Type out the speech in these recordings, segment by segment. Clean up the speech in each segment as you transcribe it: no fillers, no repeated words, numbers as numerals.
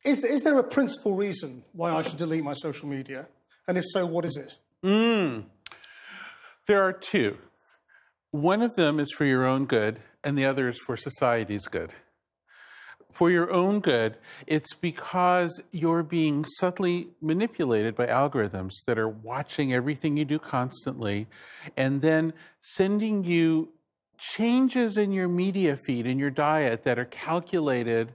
Is there a principal reason why I should delete my social media? And if so, what is it? There are two. One of them is for your own good, and the other is for society's good. For your own good, it's because you're being subtly manipulated by algorithms that are watching everything you do constantly and then sending you changes in your media feed and your diet that are calculated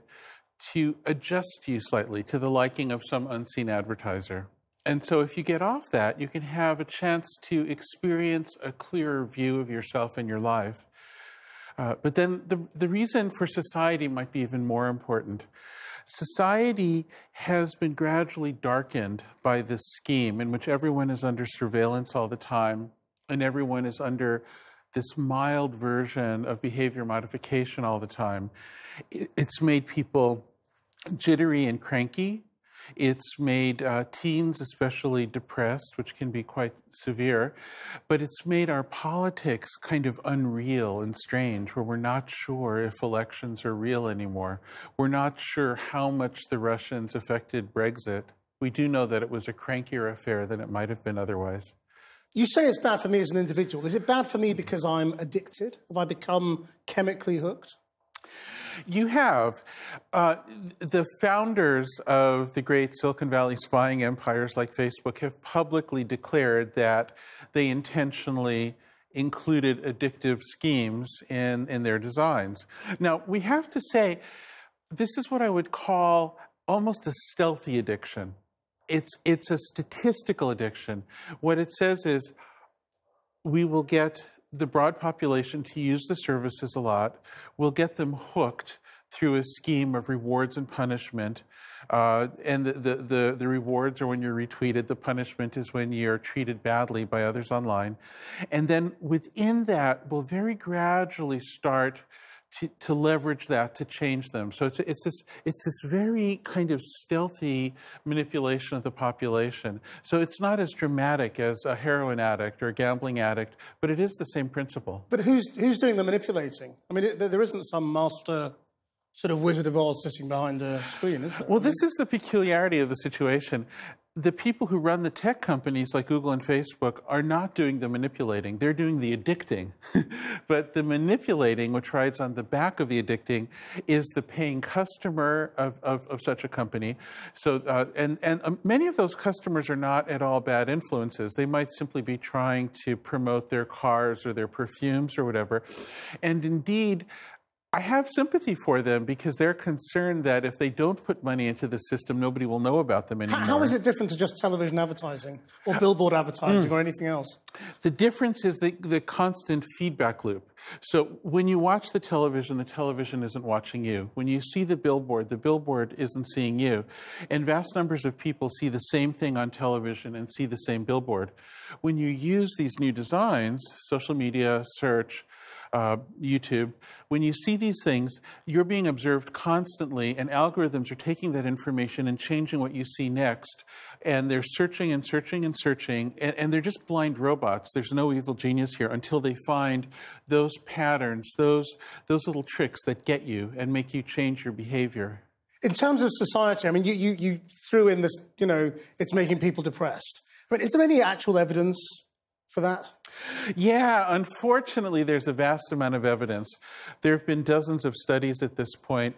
to adjust you slightly to the liking of some unseen advertiser. And so if you get off that, you can have a chance to experience a clearer view of yourself and your life. But then the reason for society might be even more important. Society has been gradually darkened by this scheme in which everyone is under surveillance all the time, and everyone is under this mild version of behavior modification all the time. It's made people jittery and cranky. It's made teens especially depressed, which can be quite severe. But it's made our politics kind of unreal and strange, where we're not sure if elections are real anymore. We're not sure how much the Russians affected Brexit. We do know that it was a crankier affair than it might have been otherwise. You say it's bad for me as an individual. Is it bad for me because I'm addicted? Have I become chemically hooked? You have. The founders of the great Silicon Valley spying empires like Facebook have publicly declared that they intentionally included addictive schemes in their designs. Now, we have to say, this is what I would call almost a stealthy addiction. It's a statistical addiction. What it says is, we will get the broad population to use the services a lot. We'll get them hooked through a scheme of rewards and punishment. And the rewards are when you're retweeted. The punishment is when you're treated badly by others online. And then within that, we'll very gradually start to leverage that to change them. So it's this very kind of stealthy manipulation of the population. So it's not as dramatic as a heroin addict or a gambling addict, but it is the same principle. But who's doing the manipulating? I mean, there isn't some master sort of Wizard of Oz sitting behind a screen, is there? Well, this is the peculiarity of the situation. The people who run the tech companies like Google and Facebook are not doing the manipulating. They're doing the addicting. But the manipulating, which rides on the back of the addicting, is the paying customer of such a company. So, and many of those customers are not at all bad influences. They might simply be trying to promote their cars or their perfumes or whatever. And indeed, I have sympathy for them because they're concerned that if they don't put money into the system, nobody will know about them anymore. How is it different to just television advertising or billboard advertising or anything else? The difference is the constant feedback loop. So when you watch the television isn't watching you. When you see the billboard isn't seeing you. And vast numbers of people see the same thing on television and see the same billboard. When you use these new designs, social media, search, YouTube, when you see these things, you're being observed constantly, and algorithms are taking that information and changing what you see next. And they're searching and searching and searching, and they're just blind robots. There's no evil genius here until they find those patterns, those little tricks that get you and make you change your behavior. In terms of society, I mean, you threw in this, it's making people depressed. I mean, is there any actual evidence for that? Yeah, unfortunately, there's a vast amount of evidence. There have been dozens of studies at this point,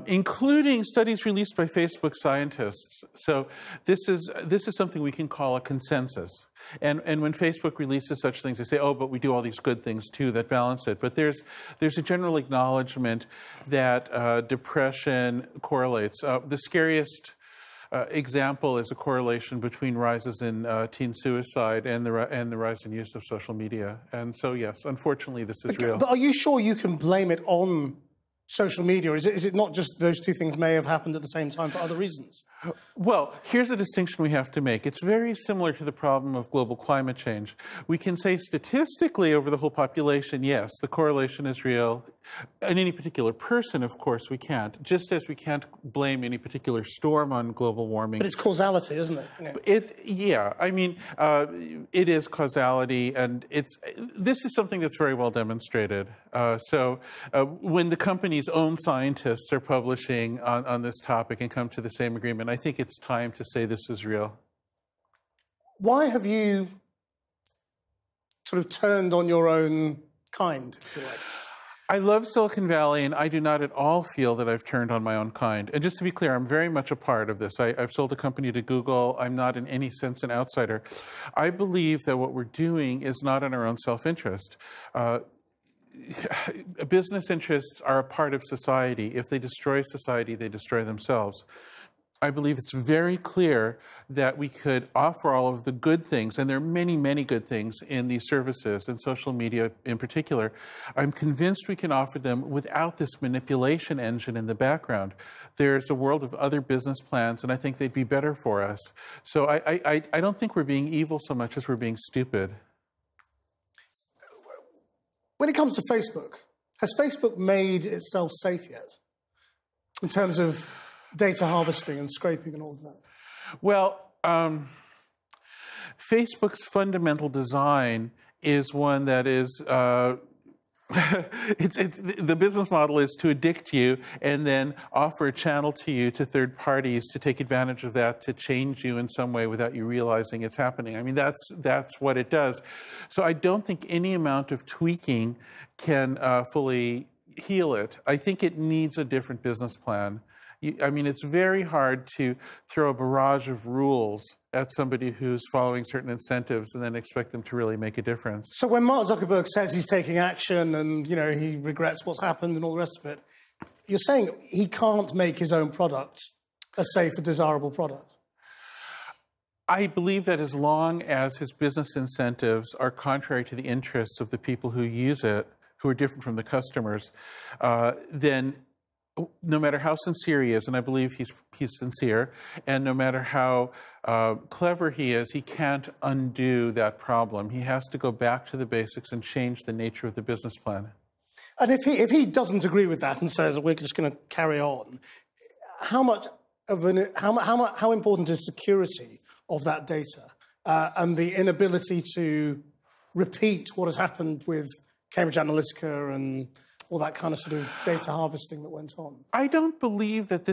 including studies released by Facebook scientists. So this is something we can call a consensus. And when Facebook releases such things, they say, oh, but we do all these good things too that balance it. But there's a general acknowledgement that depression correlates. The scariest example is a correlation between rises in teen suicide and the rise in use of social media. And so, yes, unfortunately, this is real. But are you sure you can blame it on social media, or is it not just those two things may have happened at the same time for other reasons? Well, here's a distinction we have to make. It's very similar to the problem of global climate change. We can say statistically over the whole population, yes, the correlation is real. In any particular person, of course, we can't. Just as we can't blame any particular storm on global warming. But it's causality, isn't it? Yeah. I mean, it is causality, and this is something that's very well demonstrated. So when the company's own scientists are publishing on this topic and come to the same agreement, I think it's time to say this is real. Why have you sort of turned on your own kind, if you like? I love Silicon Valley, and I do not at all feel that I've turned on my own kind. And just to be clear, I'm very much a part of this. I've sold a company to Google. I'm not in any sense an outsider. I believe that what we're doing is not in our own self-interest. Business interests are a part of society. If they destroy society, they destroy themselves. I believe it's very clear that we could offer all of the good things, and there are many, many good things in these services, and social media in particular. I'm convinced we can offer them without this manipulation engine in the background. There's a world of other business plans, and I think they'd be better for us. So I don't think we're being evil so much as we're being stupid. When it comes to Facebook, has Facebook made itself safe yet? In terms of data harvesting and scraping and all of that? Well, Facebook's fundamental design is one that is, the business model is to addict you and then offer a channel to you to third parties to take advantage of that to change you in some way without you realizing it's happening. I mean, that's what it does. So I don't think any amount of tweaking can fully heal it. I think it needs a different business plan. I mean, it's very hard to throw a barrage of rules at somebody who's following certain incentives and then expect them to really make a difference. So when Mark Zuckerberg says he's taking action and, he regrets what's happened and all the rest of it, you're saying he can't make his own product a safe and desirable product? I believe that as long as his business incentives are contrary to the interests of the people who use it, who are different from the customers, then no matter how sincere he is, and I believe he's sincere, and no matter how clever he is, he can't undo that problem. He has to go back to the basics and change the nature of the business plan. And if he doesn't agree with that and says we're just going to carry on, how important is security of that data and the inability to repeat what has happened with Cambridge Analytica and all that kind of sort of data harvesting that went on? I don't believe that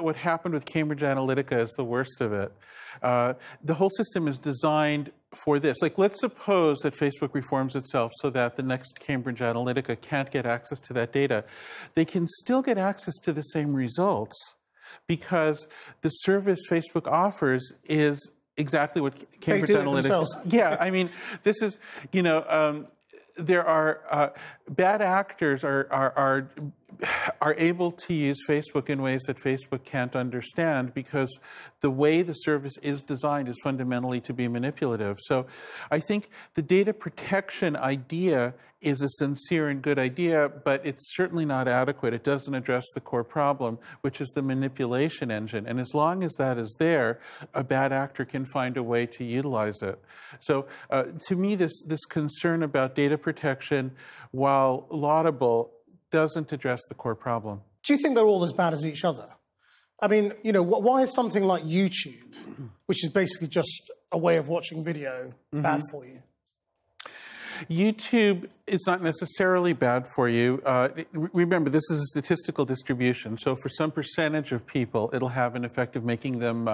what happened with Cambridge Analytica is the worst of it. The whole system is designed for this. Like, let's suppose that Facebook reforms itself so that the next Cambridge Analytica can't get access to that data. They can still get access to the same results because the service Facebook offers is exactly what Cambridge Analytica... Yeah, I mean, this is, there are bad actors are able to use Facebook in ways that Facebook can't understand because the way the service is designed is fundamentally to be manipulative. So I think the data protection idea is a sincere and good idea, but it's certainly not adequate. It doesn't address the core problem, which is the manipulation engine. And as long as that is there, a bad actor can find a way to utilize it. So to me, this concern about data protection, while laudable, doesn't address the core problem. Do you think they're all as bad as each other? I mean, why is something like YouTube, which is basically just a way of watching video, bad for you? YouTube is not necessarily bad for you. Remember, this is a statistical distribution. So for some percentage of people, it'll have an effect of making them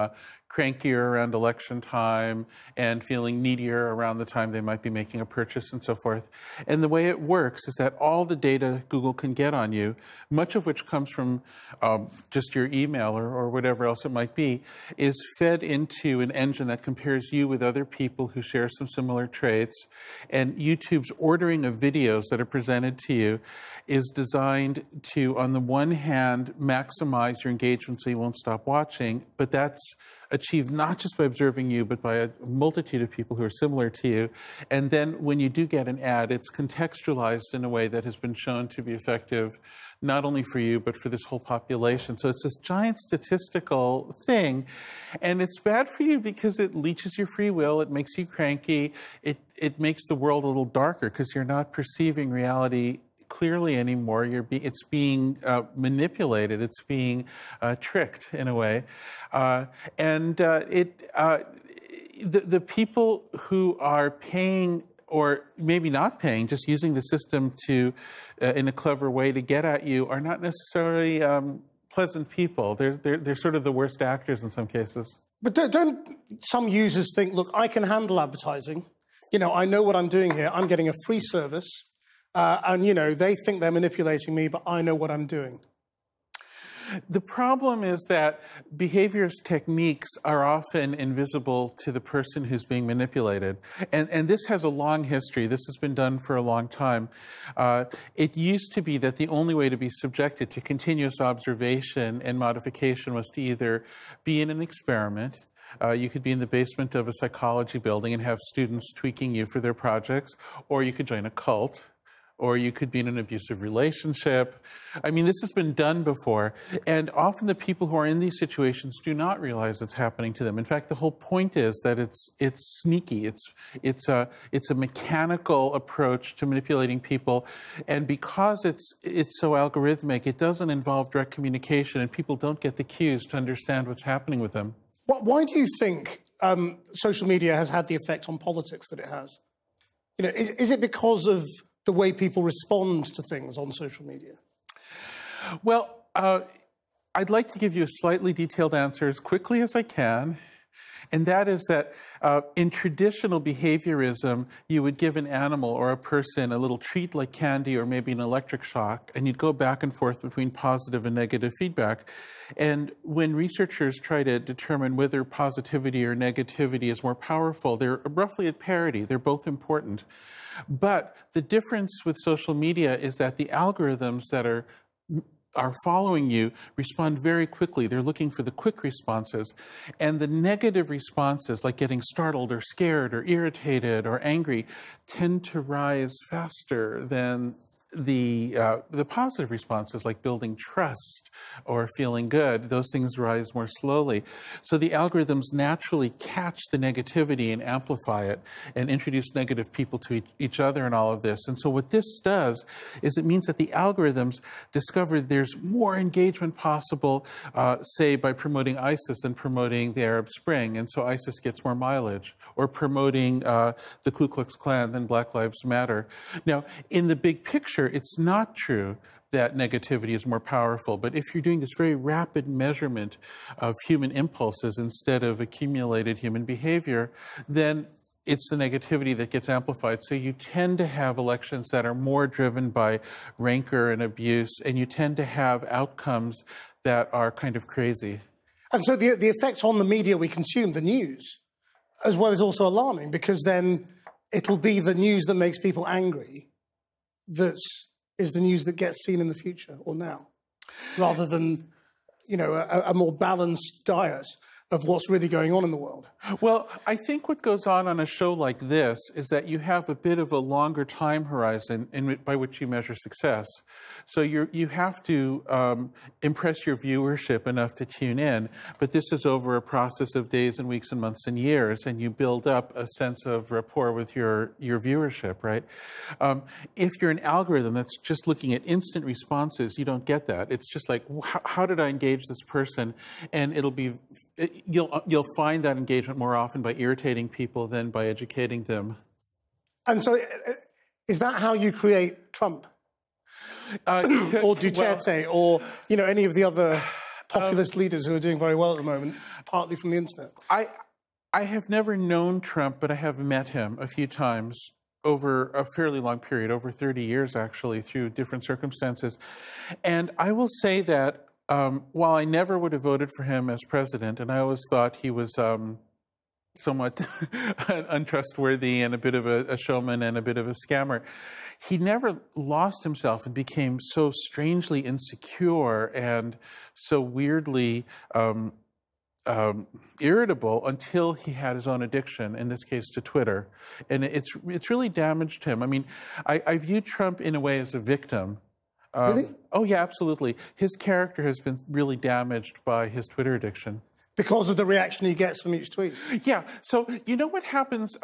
crankier around election time and feeling needier around the time they might be making a purchase and so forth. And the way it works is that all the data Google can get on you, much of which comes from just your email or whatever else it might be, is fed into an engine that compares you with other people who share some similar traits. And YouTube's ordering of videos that are presented to you is designed to, on the one hand, maximize your engagement so you won't stop watching, but that's achieved not just by observing you, but by a multitude of people who are similar to you. And then when you do get an ad, it's contextualized in a way that has been shown to be effective not only for you, but for this whole population. So it's this giant statistical thing. And it's bad for you because it leeches your free will. It makes you cranky. It makes the world a little darker because you're not perceiving reality clearly anymore. It's being manipulated. It's being tricked in a way. The people who are paying, or maybe not paying, just using the system to, in a clever way to get at you, are not necessarily pleasant people. They're sort of the worst actors in some cases. But don't some users think, look, I can handle advertising. I know what I'm doing here. I'm getting a free service. And, they think they're manipulating me, but I know what I'm doing. The problem is that behaviorist techniques are often invisible to the person who's being manipulated. And this has a long history. This has been done for a long time. It used to be that the only way to be subjected to continuous observation and modification was to either be in an experiment. You could be in the basement of a psychology building and have students tweaking you for their projects, or you could join a cult, or you could be in an abusive relationship. I mean, this has been done before, and often the people who are in these situations do not realize it's happening to them. In fact, the whole point is that it's sneaky. It's a mechanical approach to manipulating people, and because it's so algorithmic, it doesn't involve direct communication, and people don't get the cues to understand what's happening with them. Why do you think social media has had the effect on politics that it has? Is it because of the way people respond to things on social media? Well, I'd like to give you a slightly detailed answer as quickly as I can. And that is that in traditional behaviorism, you would give an animal or a person a little treat like candy or maybe an electric shock, and you'd go back and forth between positive and negative feedback. And when researchers try to determine whether positivity or negativity is more powerful, they're roughly at parity. They're both important. But the difference with social media is that the algorithms that are following you respond very quickly. They're looking for the quick responses. And the negative responses, like getting startled or scared or irritated or angry, tend to rise faster than the positive responses, like building trust or feeling good. Those things rise more slowly. So the algorithms naturally catch the negativity and amplify it and introduce negative people to each other in all of this. And so what this does is it means that the algorithms discover there's more engagement possible, say by promoting ISIS than promoting the Arab Spring. And so ISIS gets more mileage, or promoting the Ku Klux Klan than Black Lives Matter. Now, in the big picture, it's not true that negativity is more powerful, but if you're doing this very rapid measurement of human impulses instead of accumulated human behavior, then it's the negativity that gets amplified. So you tend to have elections that are more driven by rancor and abuse, and you tend to have outcomes that are kind of crazy. And so the effect on the media we consume, the news, as well, is also alarming, because then it'll be the news that makes people angry that is the news that gets seen in the future or now, rather than, a more balanced diet of what's really going on in the world. Well, I think what goes on a show like this is that you have a bit of a longer time horizon by which you measure success. So you have to impress your viewership enough to tune in, but this is over a process of days and weeks and months and years, and you build up a sense of rapport with your viewership, right? If you're an algorithm that's just looking at instant responses, you don't get that. It's just like, how did I engage this person? And you'll find that engagement more often by irritating people than by educating them. And so is that how you create Trump? Or Duterte, or any of the other populist leaders who are doing very well at the moment, partly from the internet? I have never known Trump, but I have met him a few times over a fairly long period, over 30 years actually, through different circumstances. And I will say that while I never would have voted for him as president, and I always thought he was somewhat untrustworthy and a bit of a showman and a bit of a scammer, he never lost himself and became so strangely insecure and so weirdly irritable until he had his own addiction, in this case to Twitter. And it's really damaged him. I mean, I view Trump in a way as a victim Really? Oh, yeah, absolutely. His character has been really damaged by his Twitter addiction. Because of the reaction he gets from each tweet? Yeah. So you know what happens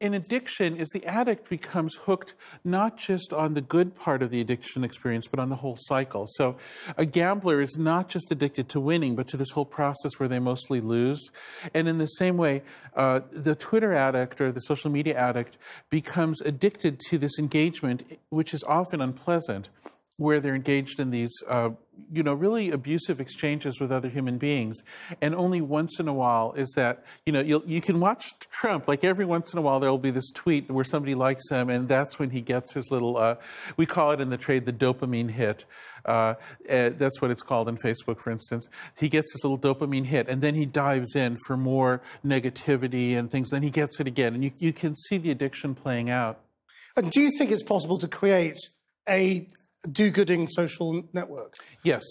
in addiction is the addict becomes hooked not just on the good part of the addiction experience, but on the whole cycle. So a gambler is not just addicted to winning, but to this whole process where they mostly lose. And in the same way, the Twitter addict or the social media addict becomes addicted to this engagement, which is often unpleasant, where they're engaged in these, really abusive exchanges with other human beings. And only once in a while is that, you can watch Trump, like every once in a while there will be this tweet where somebody likes him, and that's when he gets his little, we call it in the trade the dopamine hit. That's what it's called in Facebook, for instance. He gets this little dopamine hit, and then he dives in for more negativity and things, then he gets it again. And you can see the addiction playing out. And do you think it's possible to create a do-gooding social network? Yes,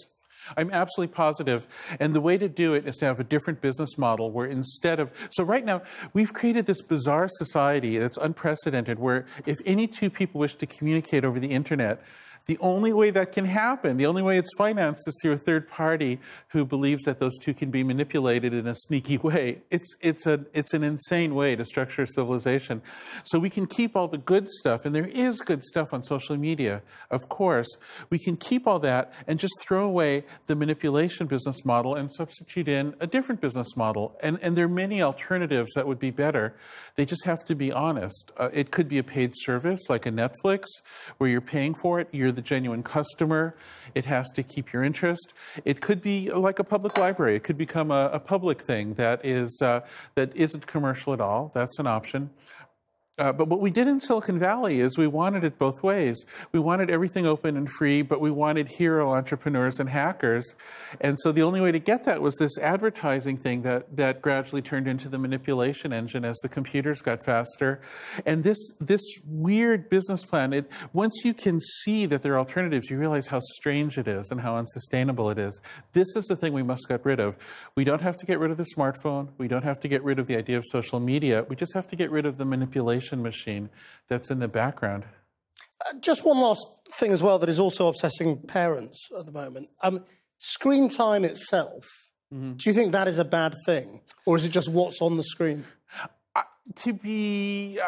I'm absolutely positive. And the way to do it is to have a different business model where instead of... So right now, we've created this bizarre society that's unprecedented where if any two people wish to communicate over the internet, the only way that can happen, the only way it's financed is through a third party who believes that those two can be manipulated in a sneaky way. It's an insane way to structure civilization. So we can keep all the good stuff, and there is good stuff on social media, of course. We can keep all that and just throw away the manipulation business model and substitute in a different business model. And there are many alternatives that would be better. They just have to be honest. It could be a paid service like a Netflix where you're paying for it. You're the genuine customer. It has to keep your interest. It could be like a public library. It could become a public thing that isn't commercial at all. That's an option. But what we did in Silicon Valley is we wanted it both ways. We wanted everything open and free, but we wanted hero entrepreneurs and hackers. And so the only way to get that was this advertising thing that gradually turned into the manipulation engine as the computers got faster. And this weird business plan, once you can see that there are alternatives, you realize how strange it is and how unsustainable it is. This is the thing we must get rid of. We don't have to get rid of the smartphone. We don't have to get rid of the idea of social media. We just have to get rid of the manipulation machine that's in the background. Just one last thing as well that is also obsessing parents at the moment. Screen time itself, do you think that is a bad thing? Or is it just what's on the screen? To be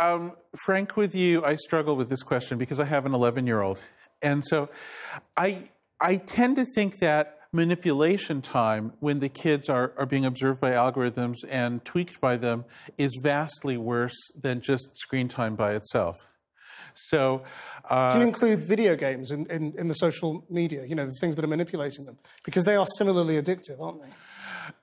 frank with you, I struggle with this question because I have an 11-year-old. And so I tend to think that manipulation time, when the kids are being observed by algorithms and tweaked by them, is vastly worse than just screen time by itself. So, do you include video games in the social media, the things that are manipulating them? Because they are similarly addictive, aren't they?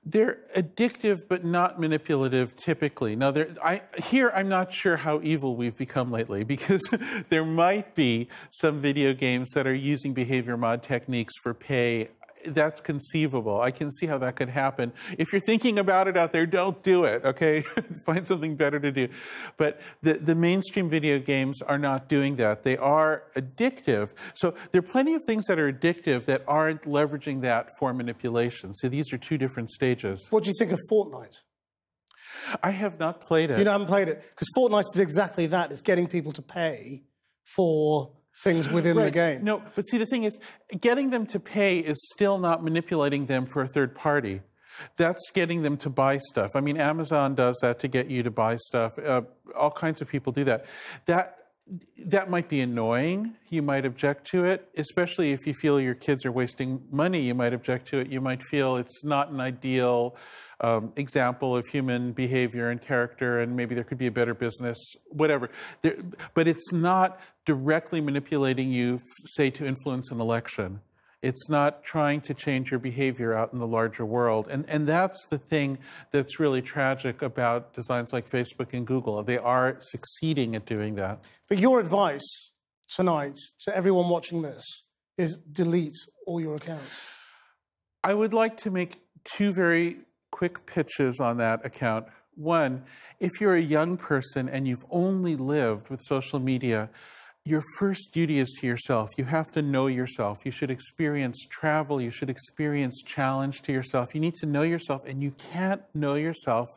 They're addictive, but not manipulative, typically. Now, I'm not sure how evil we've become lately, because there might be some video games that are using behavior mod techniques for pay. That's conceivable. I can see how that could happen. If you're thinking about it out there, don't do it, okay? Find something better to do. But the mainstream video games are not doing that. They are addictive. So there are plenty of things that are addictive that aren't leveraging that for manipulation. So these are two different stages. What do you think of Fortnite? I have not played it. You haven't played it? Because Fortnite is exactly that. It's getting people to pay for things within the game. No, but see, the thing is, getting them to pay is still not manipulating them for a third party. That's getting them to buy stuff. I mean, Amazon does that to get you to buy stuff. All kinds of people do that. That might be annoying. You might object to it, especially if you feel your kids are wasting money. You might object to it. You might feel it's not an ideal example of human behavior and character, and maybe there could be a better business, whatever. But it's not directly manipulating you, say, to influence an election. It's not trying to change your behavior out in the larger world. And that's the thing that's really tragic about designs like Facebook and Google. They are succeeding at doing that. But your advice tonight to everyone watching this is delete all your accounts. I would like to make two very quick pitches on that account. One, if you're a young person and you've only lived with social media, your first duty is to yourself. You have to know yourself. You should experience travel. You should experience challenge to yourself. You need to know yourself, and you can't know yourself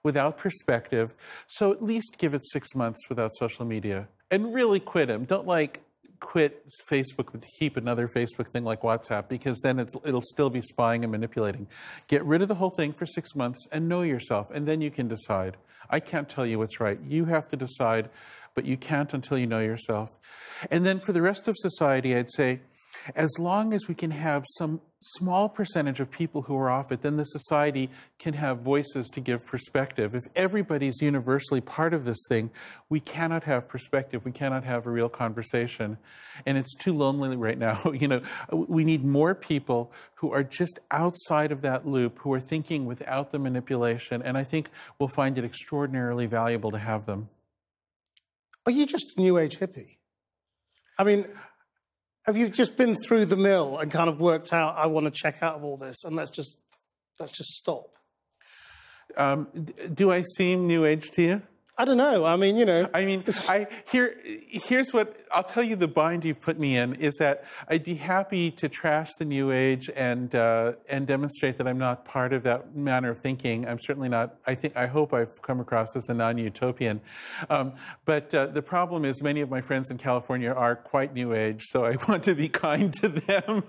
without perspective. So at least give it 6 months without social media and really quit them. Don't quit Facebook to keep another Facebook thing like WhatsApp, because then it'll still be spying and manipulating. Get rid of the whole thing for 6 months and know yourself, and then you can decide. I can't tell you what's right. You have to decide, but you can't until you know yourself. And then for the rest of society, I'd say, as long as we can have some small percentage of people who are off it, then the society can have voices to give perspective. If everybody's universally part of this thing, we cannot have perspective. We cannot have a real conversation. And it's too lonely right now. You know, we need more people who are just outside of that loop, who are thinking without the manipulation. And I think we'll find it extraordinarily valuable to have them. Are you just a New Age hippie? I mean, have you just been through the mill and kind of worked out, I want to check out of all this, and let's just stop? Do I seem New Age to you? I don't know. I mean, you know. I mean, here's what I'll tell you. The bind you've put me in is that I'd be happy to trash the New Age and demonstrate that I'm not part of that manner of thinking. I'm certainly not. I hope I've come across as a non-utopian. But the problem is, many of my friends in California are quite New Age, so I want to be kind to them.